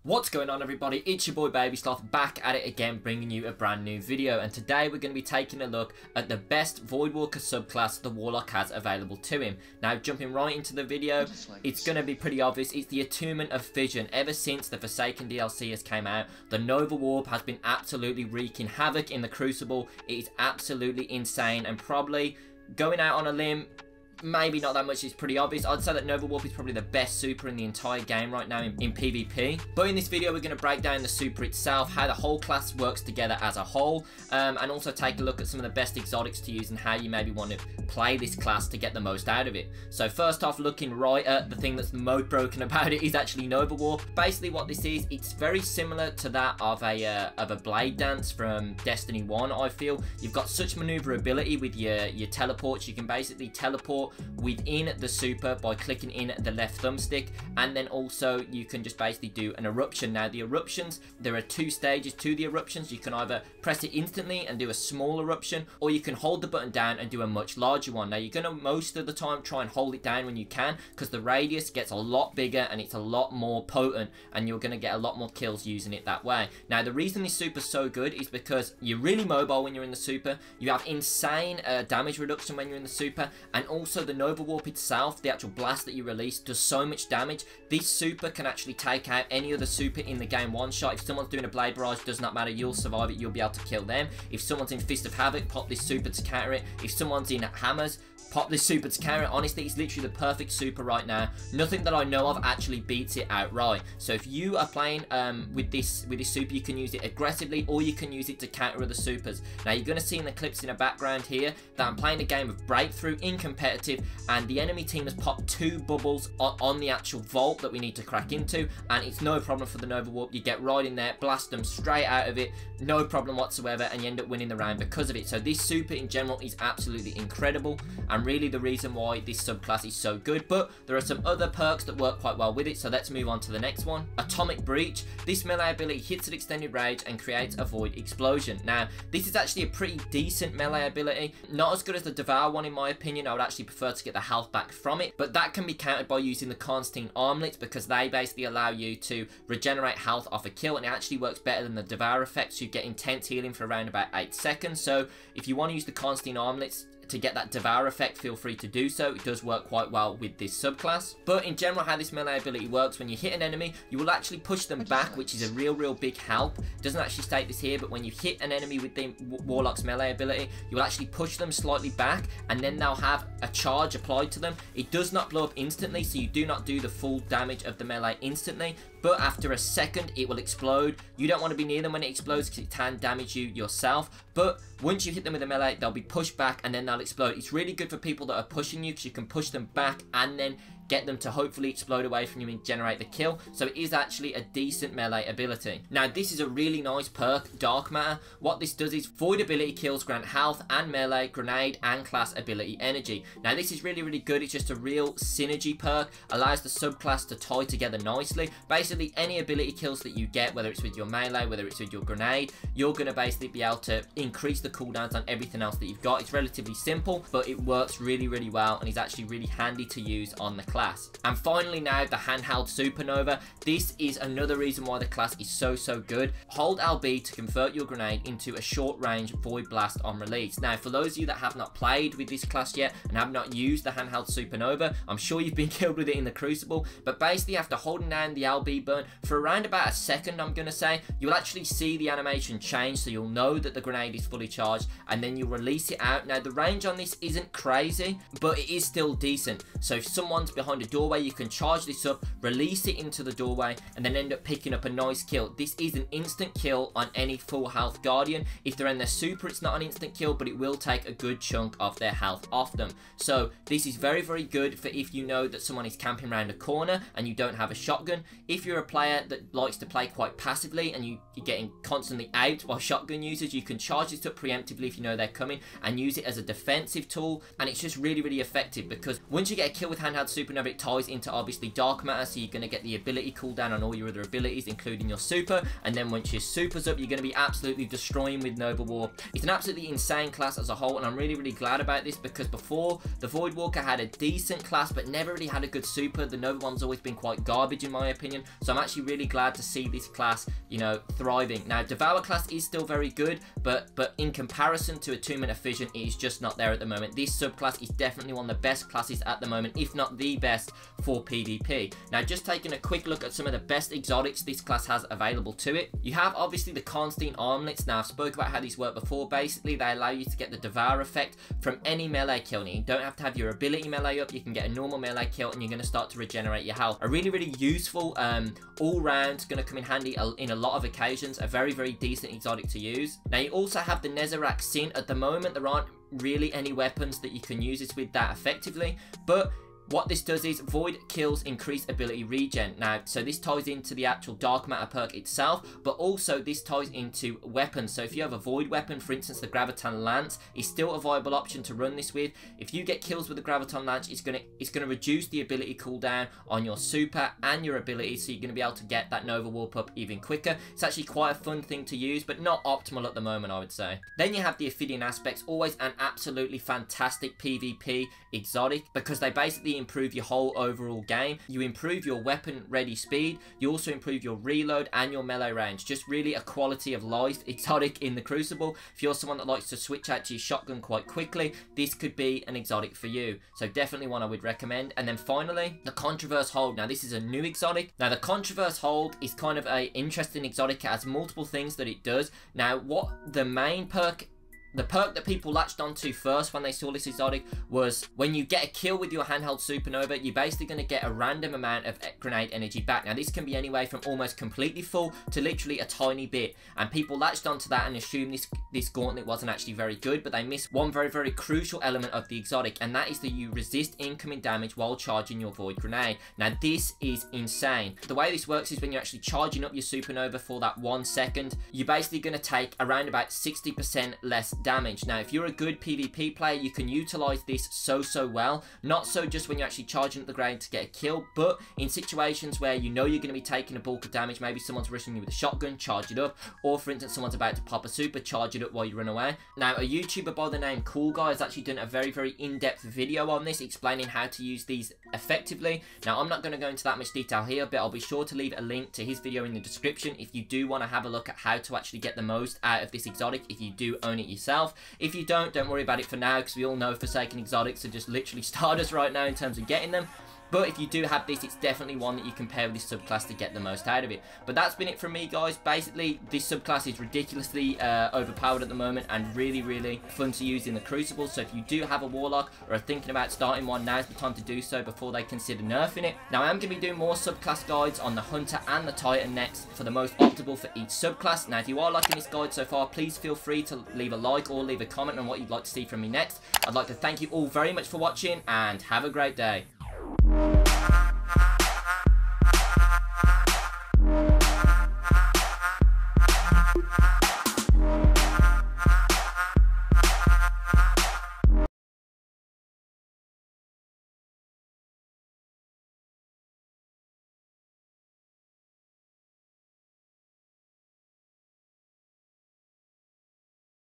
What's going on, everybody? It's your boy Baby Sloth back at it again, bringing you a brand new video, and today we're going to be taking a look at the best Voidwalker subclass the Warlock has available to him. Now, jumping right into the video, it's going to be pretty obvious. It's the attunement of fission. Ever since the Forsaken DLC has came out, the Nova Warp has been absolutely wreaking havoc in the Crucible. It is absolutely insane, and probably going out on a limb, maybe not that much, it's pretty obvious. I'd say that Nova Warp is probably the best super in the entire game right now in PvP. But in this video, we're going to break down the super itself, how the whole class works together as a whole, and also take a look at some of the best exotics to use and how you maybe want to play this class to get the most out of it. So first off, looking right at the thing that's the most broken about it is actually Nova Warp. Basically what this is, it's very similar to that of a Blade Dance from Destiny 1, I feel. You've got such maneuverability with your teleports. You can basically teleport within the super by clicking in the left thumbstick, and then also you can just basically do an eruption. Now the eruptions, there are two stages to the eruptions. You can either press it instantly and do a small eruption, or you can hold the button down and do a much larger one. Now you're going to most of the time try and hold it down when you can, because the radius gets a lot bigger and it's a lot more potent, and you're going to get a lot more kills using it that way. Now the reason this super is so good is because you're really mobile when you're in the super, you have insane damage reduction when you're in the super, and also the Nova Warp itself, the actual blast that you release, does so much damage. This super can actually take out any other super in the game one shot. If someone's doing a Blade Barrage, does not matter, you'll survive it, you'll be able to kill them. If someone's in Fist of Havoc, pop this super to counter it. If someone's in Hammers, pop this super to counter it. Honestly, it's literally the perfect super right now. Nothing that I know of actually beats it outright. So if you are playing with this super, you can use it aggressively, or you can use it to counter other supers. Now you're going to see in the clips in the background here that I'm playing a game of Breakthrough in competitive, and the enemy team has popped 2 bubbles on the actual vault that we need to crack into, and it's no problem for the Nova Warp. You get right in there, blast them straight out of it, no problem whatsoever, and you end up winning the round because of it. So this super in general is absolutely incredible, and really the reason why this subclass is so good. But there are some other perks that work quite well with it, so let's move on to the next one. Atomic Breach. This melee ability hits at extended range and creates a void explosion. Now this is actually a pretty decent melee ability, not as good as the Devour one in my opinion. I would actually prefer to get the health back from it, but that can be countered by using the Constantine armlets, because they basically allow you to regenerate health off a kill, and it actually works better than the Devour effect, so you get intense healing for around about 8 seconds. So if you want to use the Constantine armlets to get that Devour effect, feel free to do so. It does work quite well with this subclass. But in general, how this melee ability works, when you hit an enemy, you will actually push them back, which is a real big help. It doesn't actually state this here, but when you hit an enemy with the Warlock's melee ability, you will actually push them slightly back, and then they'll have a charge applied to them. It does not blow up instantly, so you do not do the full damage of the melee instantly, but after a second it will explode. You don't want to be near them when it explodes, because it can damage you yourself, but once you hit them with a melee, they'll be pushed back and then they'll explode. It's really good for people that are pushing you, because you can push them back and then get them to hopefully explode away from you and generate the kill. So it is actually a decent melee ability. Now this is a really nice perk, Dark Matter. What this does is void ability kills grant health and melee, grenade and class ability energy. Now this is really good. It's just a real synergy perk, allows the subclass to tie together nicely. Basically any ability kills that you get, whether it's with your melee, whether it's with your grenade, you're going to basically be able to increase the cooldowns on everything else that you've got. It's relatively simple, but it works really well, and is actually really handy to use on the class. And finally now, the Handheld Supernova. This is another reason why the class is so good. Hold LB to convert your grenade into a short range void blast on release. Now for those of you that have not played with this class yet and have not used the Handheld Supernova, I'm sure you've been killed with it in the Crucible, but basically after holding down the LB burn for around about a second, I'm gonna say, you'll actually see the animation change, so you'll know that the grenade is fully charged, and then you'll release it out. Now the range on this isn't crazy, but it is still decent. So if someone's behind a doorway, you can charge this up, release it into the doorway, and then end up picking up a nice kill. This is an instant kill on any full health Guardian. If they're in their super, it's not an instant kill, but it will take a good chunk of their health off them. So this is very good for if you know that someone is camping around a corner and you don't have a shotgun. If you're a player that likes to play quite passively and you're getting constantly out by shotgun users, you can charge this up preemptively if you know they're coming, and use it as a defensive tool. And it's just really effective, because once you get a kill with Handheld Supernova, Supernova, it ties into obviously Dark Matter, so you're going to get the ability cooldown on all your other abilities, including your super, and then once your super's up, you're going to be absolutely destroying with Nova Warp. It's an absolutely insane class as a whole, and I'm really, really glad about this, because before, the Void Walker had a decent class, but never really had a good super. The Nova one's always been quite garbage in my opinion, so I'm actually really glad to see this class, you know, thriving. Now, Devour class is still very good, but in comparison to Attunement of Fission, it is just not there at the moment. This subclass is definitely one of the best classes at the moment, if not the best for PvP. Now, just taking a quick look at some of the best exotics this class has available to it. You have obviously the Constantine armlets. Now, I've spoke about how these work before. Basically, they allow you to get the Devour effect from any melee kill. You don't have to have your ability melee up, you can get a normal melee kill and you're going to start to regenerate your health. A really, really useful all round, going to come in handy in a lot of occasions. A very, very decent exotic to use. Now, you also have the Nezarec Sin. At the moment, there aren't really any weapons that you can use this with that effectively, but what this does is Void kills increase ability regen. Now, so this ties into the actual Dark Matter perk itself, but also this ties into weapons. So if you have a Void weapon, for instance the Graviton Lance, is still a viable option to run this with. If you get kills with the Graviton Lance, it's gonna reduce the ability cooldown on your super and your ability, so you're gonna be able to get that Nova Warp up even quicker. It's actually quite a fun thing to use, but not optimal at the moment, I would say. Then you have the Ophidian Aspects, always an absolutely fantastic PvP exotic, because they basically improve your whole overall game. You improve your weapon ready speed, you also improve your reload and your melee range. Just really a quality of life exotic in the Crucible. If you're someone that likes to switch out to your shotgun quite quickly, this could be an exotic for you, so definitely one I would recommend. And then finally, the Controverse Hold. Now, this is a new exotic. Now, the Controverse Hold is kind of a interesting exotic. It has multiple things that it does. Now, what the main perk, the perk that people latched onto first when they saw this exotic, was when you get a kill with your Handheld Supernova, you're basically going to get a random amount of grenade energy back. Now, this can be anywhere from almost completely full to literally a tiny bit, and people latched onto that and assumed this gauntlet wasn't actually very good, but they missed one very, very crucial element of the exotic, and that is that you resist incoming damage while charging your Void Grenade. Now, this is insane. The way this works is when you're actually charging up your Supernova for that 1 second, you're basically going to take around about 60% less damage. Now, if you're a good PvP player, you can utilize this so well. Not so just when you're actually charging up the grenade to get a kill, but in situations where you know you're going to be taking a bulk of damage. Maybe someone's rushing you with a shotgun, charge it up, or for instance someone's about to pop a super, charge it up while you run away. Now, a YouTuber by the name Cool Guy has actually done a very, very in-depth video on this, explaining how to use these effectively. Now, I'm not going to go into that much detail here, but I'll be sure to leave a link to his video in the description if you do want to have a look at how to actually get the most out of this exotic if you do own it yourself. If you don't worry about it for now, because we all know Forsaken exotics are just literally starters right now in terms of getting them. But if you do have this, it's definitely one that you can pair with this subclass to get the most out of it. But that's been it from me, guys. Basically, this subclass is ridiculously overpowered at the moment and really, really fun to use in the Crucible. So if you do have a Warlock or are thinking about starting one, now's the time to do so before they consider nerfing it. Now, I am going to be doing more subclass guides on the Hunter and the Titan next for the most optimal for each subclass. Now, if you are liking this guide so far, please feel free to leave a like or leave a comment on what you'd like to see from me next. I'd like to thank you all very much for watching and have a great day.